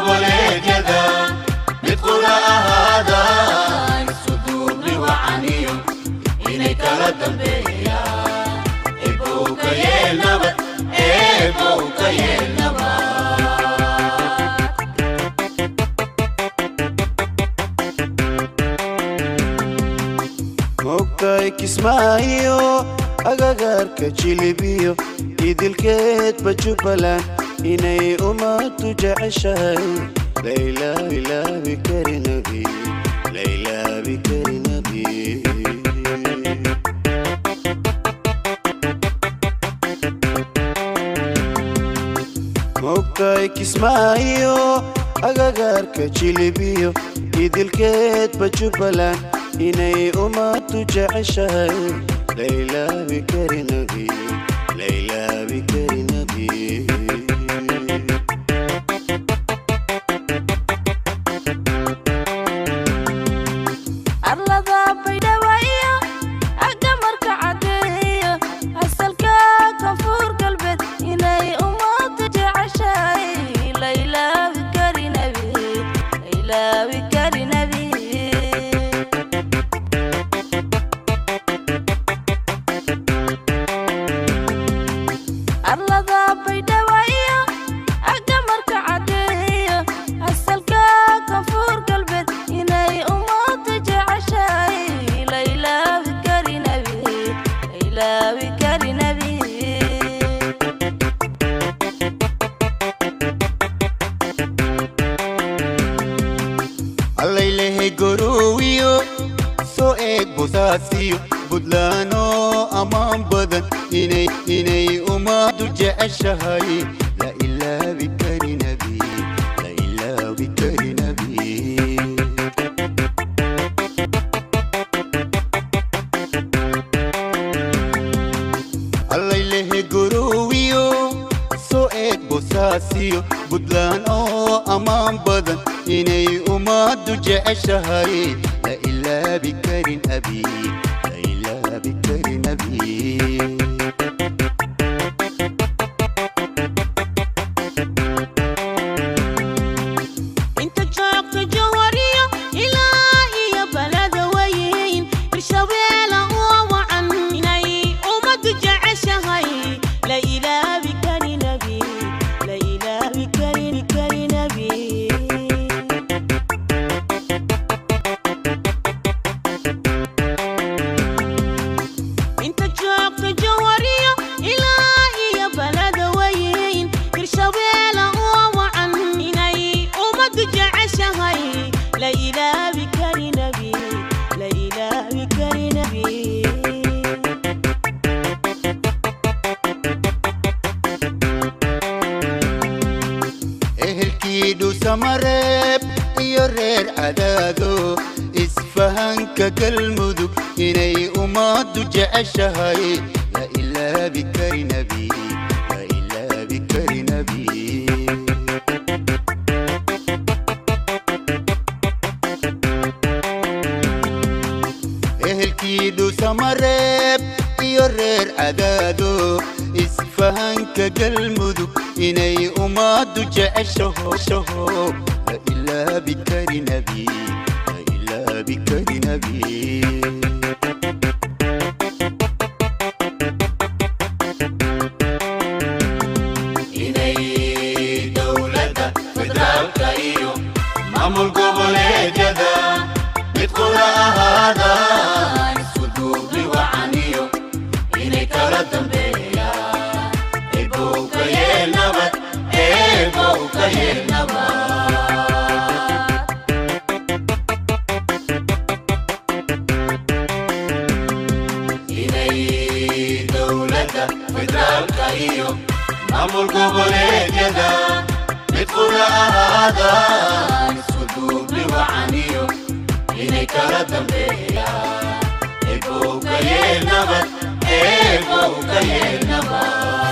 goboleedyada mid qura ahaadaan isu duubni wacaniyo inay kala dambeeyaan eebow ka yeel nabad eebow ka yeel nabad moogtahay Kismaayo agagaarka Jilibiyo idilkeedba Jubbaland inay ummadu jeceshahay la ilaawi kari nabi la ilaawi kari nabi moogtahay Kismaayo agagaarka Jilibiyo idilkeedba Jubbaland inay ummadu jeceshahay la ilaawi kari nabi la ilaawi kari nabi allaylehe gorowiyo soo eeg bosaasiyo budlaano ammaan badan inay ummadu jeceshahay la ilaawi kari nabi la ilaawi kari nabi allaylehe gorowiyo soo eeg bosaasiyo budlaano ammaan badan inay ummadu jeceshahay la ilaawi karin abi la ilaawi karin abi ehelkiidu samareeb iyo reer cadaado isfahanka galmudug inay ummadu jeceshahay la ilaawi kari nabi la ilaawi kari nabi ehelkiidu samareeb iyo reer cadaado isfahanka galmudug inay ummadu jeceshahay la ilaawi kari nabi la ilaawi kari nabi inay dawladda federaalka iyo maamul goboleedyada mid qura ahaadaan isu duubni wacaniyo inay kala dambeeyaan eebow ka yeel nabad eebow ka yeel nabad inay dawladda federaalka iyo maamul goboleedyada mid qura ahaadaan isu duubni wacaniyo inay kala dambeeyaan eebow ka yeel nabad eebow ka yeel nabad